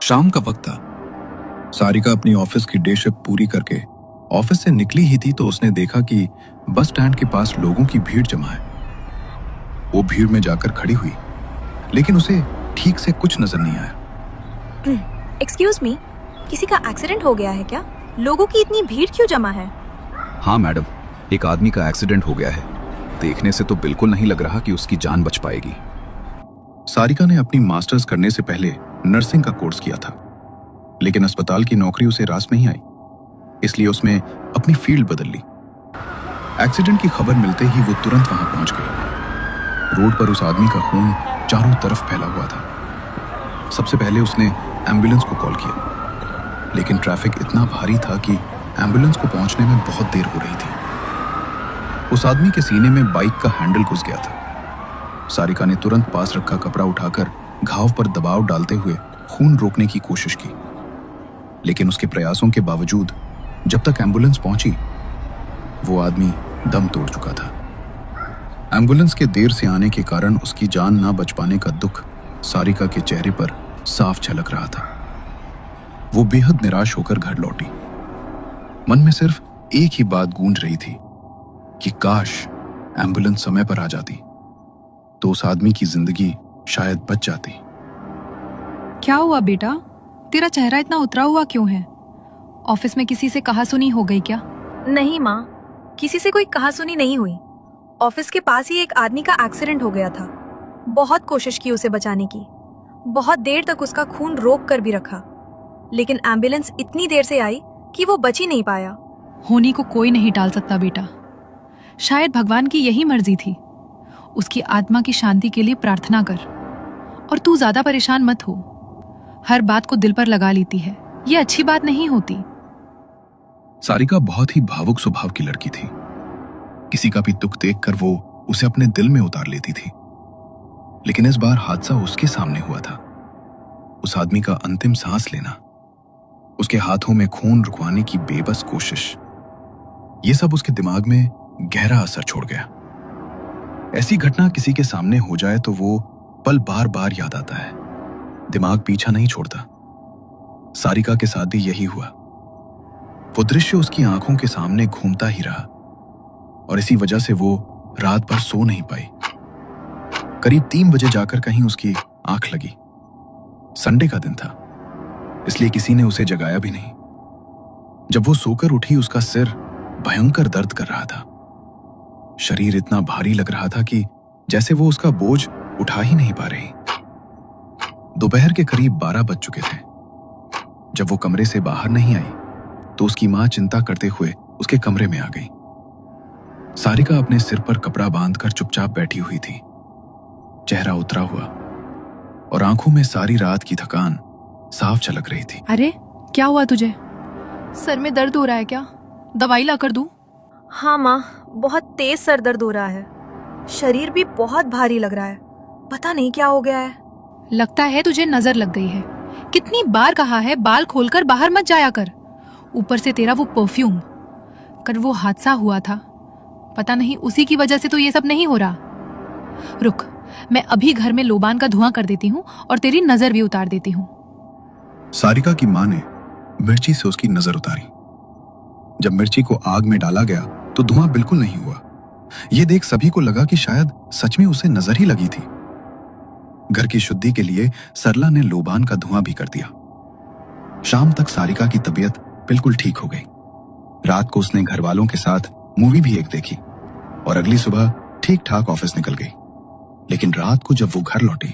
शाम का वक्त था। सारिका अपनी ऑफिस की डे शिफ्ट पूरी करके ऑफिस से निकली ही थी तो उसने देखा कि बस स्टैंड के पास लोगों की भीड़ जमा है। वो भीड़ में जाकर खड़ी हुई, लेकिन उसे ठीक से कुछ नजर नहीं आया। एक्सक्यूज मी, किसी का एक्सीडेंट हो गया है क्या? लोगों की इतनी भीड़ क्यों जमा है? हाँ मैडम, एक आदमी का एक्सीडेंट हो गया है। देखने से तो बिल्कुल नहीं लग रहा कि उसकी जान बच पाएगी। सारिका ने अपनी मास्टर्स करने से पहले नर्सिंग का कोर्स किया था, लेकिन अस्पताल की नौकरी उसे रास नहीं आई, इसलिए उसने अपनी फील्ड बदल ली। एक्सीडेंट की खबर मिलते ही वो तुरंत वहां पहुंच गई। रोड पर उस आदमी का खून चारों तरफ फैला हुआ था। सबसे पहले उसने एम्बुलेंस को कॉल किया, लेकिन ट्रैफिक इतना भारी था कि एम्बुलेंस को पहुंचने में बहुत देर हो रही थी। उस आदमी के सीने में बाइक का हैंडल घुस गया था। सारिका ने तुरंत पास रखा कपड़ा उठाकर घाव पर दबाव डालते हुए खून रोकने की कोशिश की, लेकिन उसके प्रयासों के बावजूद जब तक एम्बुलेंस पहुंची, वो आदमी दम तोड़ चुका था। एम्बुलेंस के देर से आने के कारण उसकी जान ना बच पाने का दुख सारिका के चेहरे पर साफ झलक रहा था। वो बेहद निराश होकर घर लौटी। मन में सिर्फ एक ही बात गूंज रही थी कि काश एम्बुलेंस समय पर आ जाती तो उस आदमी की जिंदगी शायद बच जाती। क्या हुआ बेटा, तेरा चेहरा इतना उतरा हुआ क्यों है? ऑफिस में किसी से कहासुनी हो गई क्या? नहीं माँ, किसी से कोई कहासुनी नहीं हुई। ऑफिस के पास ही एक आदमी का एक्सीडेंट हो गया था। बहुत कोशिश की उसे बचाने की, बहुत देर तक उसका खून रोक कर भी रखा, लेकिन एम्बुलेंस इतनी देर से आई कि वो बच ही नहीं पाया। होनी को कोई नहीं टाल सकता बेटा। शायद भगवान की यही मर्जी थी। उसकी आत्मा की शांति के लिए प्रार्थना कर, और तू ज्यादा परेशान मत हो। हर बात को दिल पर लगा लेती है, ये अच्छी बात नहीं होती। सारिका बहुत ही भावुक स्वभाव की लड़की थी। किसी का भी दुख देखकर वो उसे अपने दिल में उतार लेती थी, लेकिन इस बार हादसा उसके सामने हुआ था। उस आदमी का अंतिम सांस लेना, उसके हाथों में खून रुकवाने की बेबस कोशिश, ये सब उसके दिमाग में गहरा असर छोड़ गया। ऐसी घटना किसी के सामने हो जाए तो वो पल बार बार याद आता है, दिमाग पीछा नहीं छोड़ता। सारिका के साथ भी यही हुआ। वो दृश्य उसकी आंखों के सामने घूमता ही रहा, और इसी वजह से वो रात भर सो नहीं पाई। करीब 3 बजे जाकर कहीं उसकी आंख लगी। संडे का दिन था, इसलिए किसी ने उसे जगाया भी नहीं। जब वो सोकर उठी, उसका सिर भयंकर दर्द कर रहा था। शरीर इतना भारी लग रहा था कि जैसे वो उसका बोझ उठा ही नहीं पा रही। दोपहर के करीब 12 बज चुके थे। जब वो कमरे से बाहर नहीं आई तो उसकी मां चिंता करते हुए उसके कमरे में आ गई। सारिका अपने सिर पर कपड़ा बांधकर चुपचाप बैठी हुई थी, चेहरा उतरा हुआ और आंखों में सारी रात की थकान साफ झलक रही थी। अरे क्या हुआ तुझे? सर में दर्द हो रहा है क्या? दवाई ला कर दूं? हाँ माँ, बहुत तेज सर दर्द हो रहा है। शरीर भी बहुत भारी लग रहा है, पता नहीं क्या हो गया है। लगता है तुझे नजर लग गई है। कितनी बार कहा है बाल खोलकर बाहर मत जाया कर। ऊपर से तेरा वो परफ्यूम। कल वो हादसा हुआ था, पता नहीं उसी की वजह से तो ये सब नहीं हो रहा। रुक, मैं अभी घर में लोबान का धुआं कर देती हूँ और तेरी नजर भी उतार देती हूँ। सारिका की मां ने मिर्ची से उसकी नजर उतारी। जब मिर्ची को आग में डाला गया तो धुआं बिल्कुल नहीं हुआ। यह देख सभी को लगा कि शायद सच में उसे नजर ही लगी थी। घर की शुद्धि के लिए सरला ने लोबान का धुआं भी कर दिया। शाम तक सारिका की तबीयत बिल्कुल ठीक हो गई। रात को उसने घर वालों के साथ मूवी भी एक देखी और अगली सुबह ठीक ठाक ऑफिस निकल गई। लेकिन रात को जब वो घर लौटी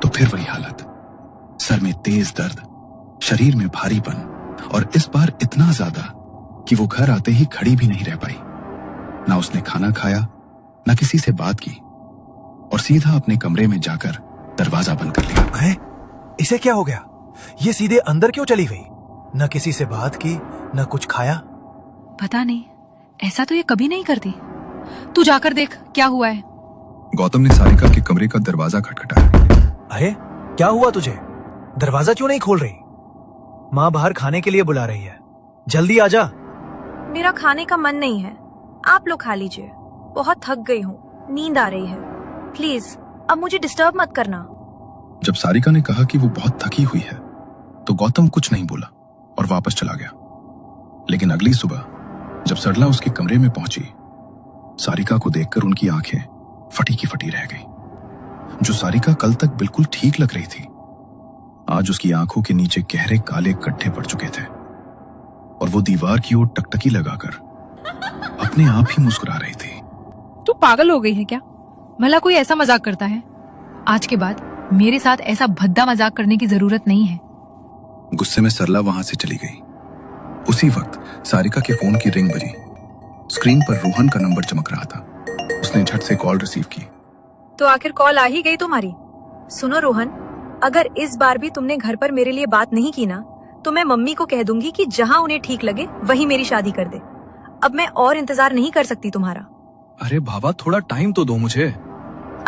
तो फिर वही हालत, सर में तेज दर्द, शरीर में भारीपन, और इस बार इतना ज्यादा कि वो घर आते ही खड़ी भी नहीं रह पाई। ना उसने खाना खाया, ना किसी से बात की, और सीधा अपने कमरे में जाकर दरवाजा बंद कर लिया। है? इसे क्या हो गया? ये सीधे अंदर क्यों चली गई? न किसी से बात की, न कुछ खाया। पता नहीं, ऐसा तो ये कभी नहीं करती। तू जाकर देख क्या हुआ है। गौतम ने सारिका के कमरे का दरवाजा खटखटाया। अरे क्या हुआ तुझे? दरवाजा क्यों नहीं खोल रही? माँ बाहर खाने के लिए बुला रही है, जल्दी आजा। मेरा खाने का मन नहीं है, आप लोग खा लीजिए। बहुत थक गई हूँ, नींद आ रही है। प्लीज अब मुझे डिस्टर्ब मत करना। जब सारिका ने कहा कि वो बहुत थकी हुई है तो गौतम कुछ नहीं बोला और वापस चला गया। लेकिन अगली सुबह जब सरला उसके कमरे में पहुंची, सारिका को देखकर उनकी आंखें फटी की फटी रह गई। जो सारिका कल तक बिल्कुल ठीक लग रही थी, आज उसकी आंखों के नीचे गहरे काले गड्ढे पड़ चुके थे और वो दीवार की ओर टकटकी लगाकर अपने आप ही मुस्कुरा रही थी। तू पागल हो गई है क्या? भला कोई ऐसा मजाक करता है? आज के बाद मेरे साथ ऐसा भद्दा मजाक करने की जरूरत नहीं है। गुस्से में सरला वहां से चली गई। उसी वक्त सारिका के फोन की रिंग बजी। स्क्रीन पर रोहन का नंबर चमक रहा था। उसने झट से कॉल रिसीव की। तो आखिर कॉल आ ही गई तुम्हारी। सुनो रोहन, अगर इस बार भी तुमने घर पर मेरे लिए बात नहीं की ना, तो मैं मम्मी को कह दूंगी कि जहाँ उन्हें ठीक लगे वहीं मेरी शादी कर दे। अब मैं और इंतजार नहीं कर सकती तुम्हारा। अरे भावा, थोड़ा टाइम तो दो मुझे।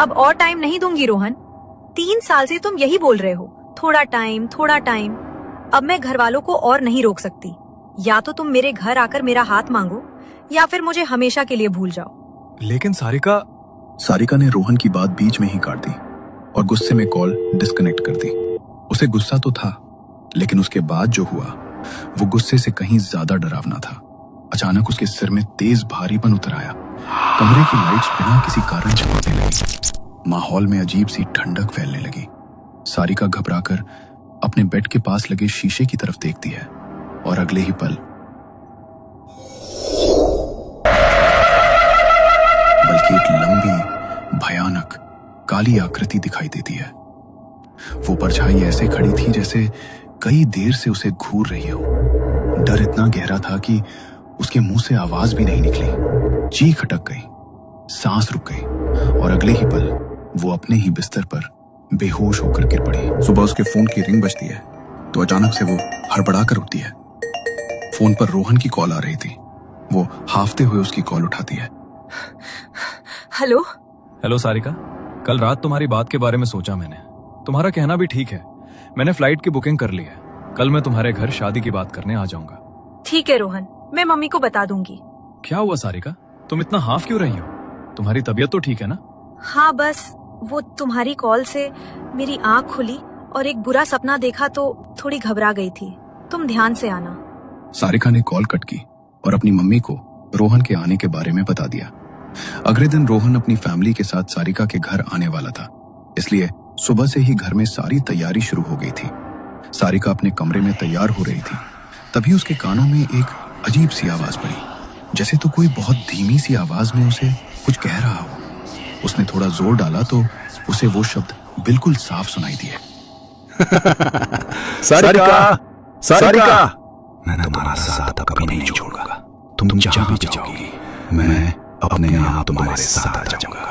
अब और टाइम नहीं दूंगी रोहन। 3 साल से तुम यही बोल रहे हो, थोड़ा टाइम थोड़ा टाइम। अब मैं घर वालों को और नहीं रोक सकती। या तो तुम मेरे घर आकर मेरा हाथ मांगो या फिर मुझे हमेशा के लिए भूल जाओ। लेकिन सारिका ने रोहन की बात बीच में ही काट दी और गुस्से में कॉल डिस्कनेक्ट कर दी। उसे गुस्सा तो था, लेकिन उसके बाद जो हुआ वो गुस्से से कहीं ज्यादा डरावना था। अचानक उसके सिर में तेज भारीपन उतर आया। कमरे की लाइट्स बिना किसी कारण चमकने लगी। माहौल में अजीब सी ठंडक फैलने लगी। सारिका घबराकर अपने बेड के पास लगे शीशे की तरफ देखती है और अगले ही पल बल्कि एक लंबी भयानक काली आकृति दिखाई देती है। वो परछाई ऐसे खड़ी थी जैसे कई देर से उसे घूर रही हो। डर इतना गहरा था कि उसके मुंह से आवाज भी नहीं निकली। चीख अटक गई, सांस रुक गई और अगले ही पल वो अपने ही बिस्तर पर बेहोश होकर गिर पड़ी। सुबह उसके फोन की रिंग बजती है तो अचानक से वो हड़बड़ाकर उठती है। फोन पर रोहन की कॉल आ रही थी। वो हाफते हुए उसकी कॉल उठाती है। हेलो। हेलो सारिका, कल रात तुम्हारी बात के बारे में सोचा मैंने। तुम्हारा कहना भी ठीक है। मैंने फ्लाइट की बुकिंग कर ली है। कल मैं तुम्हारे घर शादी की बात करने आ जाऊंगा। ठीक है रोहन, मैं मम्मी को बता दूंगी। क्या हुआ सारिका, तुम इतना हाफ क्यों रही हो? तुम्हारी तबीयत तो ठीक है ना? हाँ, बस वो तुम्हारी कॉल से मेरी आंख खुली और एक बुरा सपना देखा तो थोड़ी घबरा गई थी। तुम ध्यान से आना। सारिका ने कॉल कट की और अपनी मम्मी को रोहन के आने के बारे में बता दिया। अगले दिन रोहन अपनी फैमिली के साथ सारिका के घर आने वाला था, इसलिए सुबह से ही घर में सारी तैयारी शुरू हो गई थी। सारिका अपने कमरे में तैयार हो रही थी, तभी उसके कानों में एक अजीब सी आवाज पड़ी, जैसे तो कोई बहुत धीमी सी आवाज में उसे कुछ कह रहा हो। उसने थोड़ा जोर डाला तो उसे वो शब्द बिल्कुल साफ सुनाई दिए। सारिका, सारिका, मैं तुम्हारा साथ कभी नहीं छोड़ूंगा। तुम जहां भी जाओगी, मैं अपने आप तुम्हारे साथ आ जाऊंगा।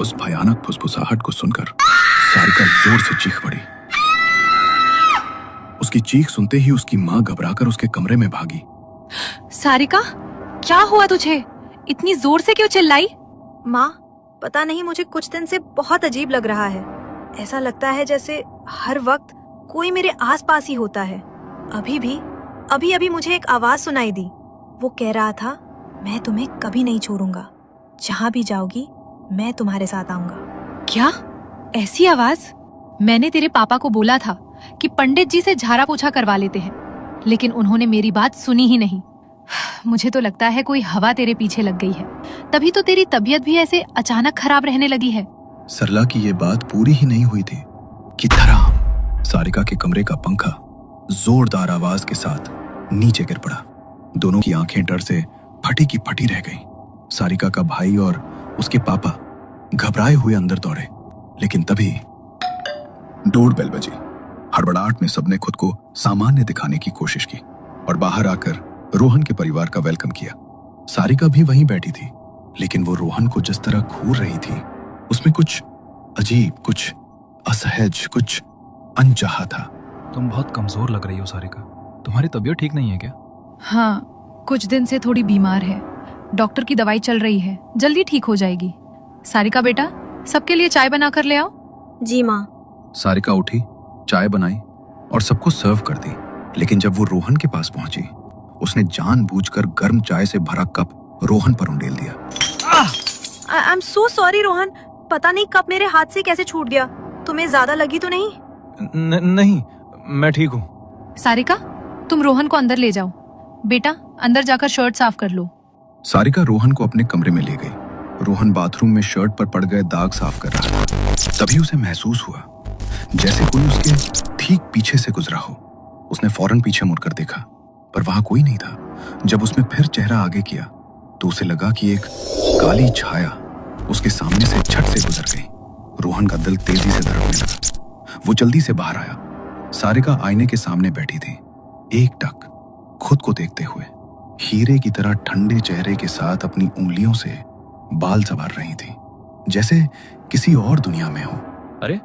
उस भयानक फुसफुसाहट को सुनकर सारिका जोर से चीख पड़ी। उसकी चीख सुनते ही उसकी मां घबराकर उसके कमरे में भागी। सारिका, क्या हुआ तुझे? इतनी जोर से क्यों चिल्लाई? माँ, पता नहीं, मुझे कुछ दिन से बहुत अजीब लग रहा है। ऐसा लगता है जैसे हर वक्त कोई मेरे आसपास ही होता है। अभी मुझे एक आवाज सुनाई दी। वो कह रहा था, मैं तुम्हें कभी नहीं छोड़ूंगा। जहाँ भी जाओगी मैं तुम्हारे साथ आऊंगा। क्या? ऐसी आवाज? मैंने तेरे पापा को बोला था कि पंडित जी से झाड़ा पोछा करवा लेते हैं, लेकिन उन्होंने मेरी बात सुनी ही नहीं। मुझे तो लगता है कोई हवा तेरे पीछे लग गई है, तभी तो तेरी तबीयत भी ऐसे अचानक खराब रहने लगी है। सरला की ये बात पूरी ही नहीं हुई थी कि धड़ाम सारिका के कमरे का पंखा जोरदार आवाज के साथ नीचे गिर पड़ा। दोनों की आंखें डर से फटी की फटी रह गईं। सारिका का भाई और उसके पापा घबराए हुए अंदर दौड़े, लेकिन तभी डोर बेल बजी। हड़बड़ाहट में सबने खुद को सामान्य दिखाने की कोशिश की और बाहर आकर रोहन के परिवार का वेलकम किया। सारिका भी वहीं बैठी थी, लेकिन वो रोहन को जिस तरह घूर रही थी उसमें कुछ अजीब, कुछ असहज, कुछ अनचाहा था। तुम बहुत कमजोर लग रही हो सारिका। तुम्हारी तबीयत ठीक नहीं है क्या? हाँ, कुछ दिन से थोड़ी बीमार है। डॉक्टर की दवाई चल रही है, जल्दी ठीक हो जाएगी। सारिका बेटा, सबके लिए चाय बना कर ले आओ। जी माँ। सारिका उठी, चाय बनाई और सबको सर्व कर दी। लेकिन जब वो रोहन के पास पहुंची, उसने जानबूझकर गर्म चाय से भरा कप रोहन पर उंडेल दिया। I am so sorry Rohan, पता नहीं कब मेरे हाथ से कैसे छूट गया। तुम्हें ज्यादा लगी तो नहीं? नहीं, मैं ठीक हूँ। सारिका, तुम रोहन को अंदर ले जाओ। बेटा, अंदर जाकर शर्ट साफ कर लो। सारिका रोहन को अपने कमरे में ले गई। रोहन बाथरूम में शर्ट पर पड़ गए दाग साफ कर रहा था। तभी उसे महसूस हुआ जैसे कोई उसके ठीक पीछे से गुजरा हो। उसने फौरन पीछे मुड़कर देखा, पर वहां कोई नहीं था। जब उसने फिर चेहरा आगे किया तो उसे लगा कि एक काली छाया उसके सामने से झट से गुजर गई। रोहन का दिल तेजी से धड़कने लगा। वो जल्दी से बाहर आया। सारिका आईने के सामने बैठी थी, एकटक खुद को देखते हुए। हीरे की तरह ठंडे चेहरे के साथ अपनी उंगलियों से बाल संवार रही थी, जैसे किसी और दुनिया में हो। अरे,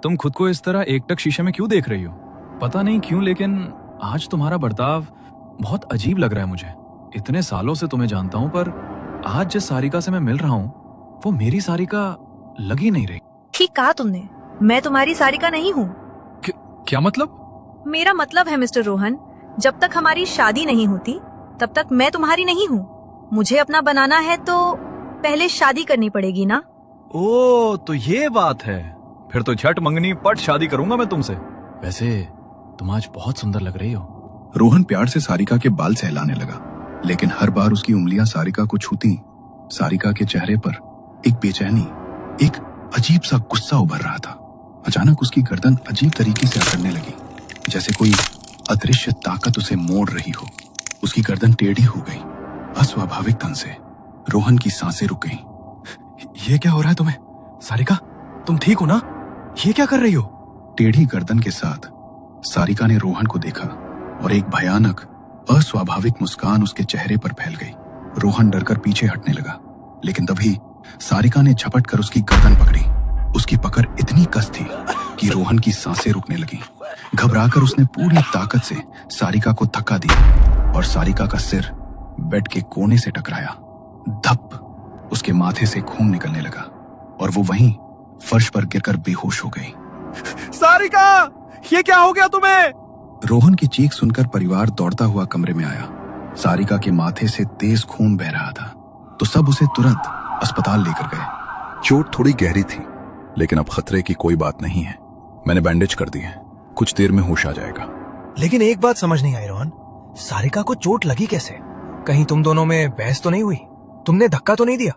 तुम खुद को इस तरह एकटक शीशे में क्यों देख रही हो? पता नहीं क्यों, लेकिन आज तुम्हारा बर्ताव बहुत अजीब लग रहा है मुझे। इतने सालों से तुम्हें जानता हूँ, पर आज जिस सारिका से मैं मिल रहा हूँ वो मेरी सारिका लग ही नहीं रही। ठीक कहा तुमने, मैं तुम्हारी सारिका नहीं हूँ। क्या मतलब? मेरा मतलब है मिस्टर रोहन, जब तक हमारी शादी नहीं होती तब तक मैं तुम्हारी नहीं हूँ। मुझे अपना बनाना है तो पहले शादी करनी पड़ेगी ना। ओ, तो ये बात है। फिर तो झट मंगनी पट शादी करूंगा मैं तुमसे। वैसे तुम आज बहुत सुंदर लग रही हो। रोहन प्यार से सारिका के बाल सहलाने लगा, लेकिन हर बार उसकी उंगलियां सारिका को छूती, सारिका के चेहरे पर एक बेचैनी, एक अजीब सा गुस्सा उभर रहा था। अचानक उसकी गर्दन अजीब तरीके से अकड़ने लगी, जैसे कोई अदृश्य ताकत उसे मोड़ रही हो। उसकी गर्दन टेढ़ी हो गई। अस्वाभाविक ढंग से रोहन की सांसें रुक गईं। ये क्या हो रहा है तुम्हें? सारिका, तुम ठीक हो ना? ये क्या कर रही हो? टेढ़ी गर्दन के साथ सारिका ने रोहन को देखा और एक भयानक अस्वाभाविक मुस्कान उसके चेहरे पर फैल गई। रोहन डरकर पीछे हटने लगा, लेकिन तभी सारिका ने झपट कर उसकी गर्दन पकड़ी। उसकी पकड़ इतनी कस थी कि रोहन की सांसें रुकने लगी। घबराकर उसने पूरी ताकत से सारिका को धक्का दिया और सारिका का सिर बेड के कोने से टकराया। धप! उसके माथे से खून निकलने लगा और वो वहीं फर्श पर गिरकर बेहोश हो गई। सारिका, ये क्या हो गया तुम्हें? रोहन की चीख सुनकर परिवार दौड़ता हुआ कमरे में आया। सारिका के माथे से तेज खून बह रहा था, तो सब उसे तुरंत अस्पताल लेकर गए। चोट थोड़ी गहरी थी, लेकिन अब खतरे की कोई बात नहीं है। मैंने बैंडेज कर दी है, कुछ देर में होश आ जाएगा। लेकिन एक बात समझ नहीं आई रोहन, सारिका को चोट लगी कैसे? कहीं तुम दोनों में बहस तो नहीं हुई? तुमने धक्का तो नहीं दिया?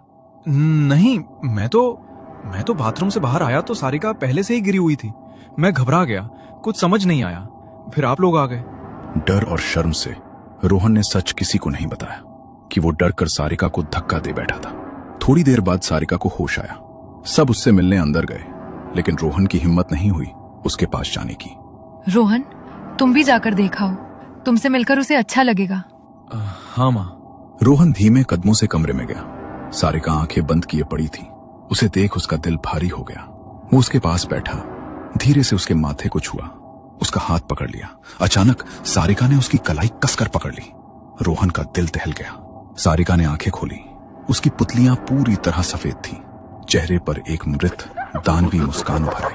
नहीं, मैं तो बाथरूम से बाहर आया तो सारिका पहले से ही गिरी हुई थी। मैं घबरा गया, कुछ समझ नहीं आया, फिर आप लोग आ गए। डर और शर्म से रोहन ने सच किसी को नहीं बताया कि वो डर कर सारिका को धक्का दे बैठा था। थोड़ी देर बाद सारिका को होश आया। सब उससे मिलने अंदर गए, लेकिन रोहन की हिम्मत नहीं हुई उसके पास जाने की। रोहन, तुम भी जाकर देखाओ, तुमसे मिलकर उसे अच्छा लगेगा। हाँ माँ। रोहन धीमे कदमों से कमरे में गया। सारिका आंखें बंद किए पड़ी थी। उसे देख उसका दिल भारी हो गया। वो उसके पास बैठा, धीरे से उसके माथे को छुआ, उसका हाथ पकड़ लिया। अचानक सारिका ने उसकी कलाई कसकर पकड़ ली। रोहन का दिल दहल गया। सारिका ने आंखें खोली। उसकी पुतलियां पूरी तरह सफेद थी। चेहरे पर एक मृत दानवी मुस्कान उभर आई।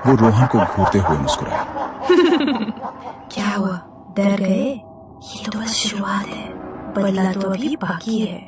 वो रोहन को घूरते हुए मुस्कुराया। क्या हुआ, डर गए? ये तो बस शुरुआत है, बदला तो अभी बाकी है।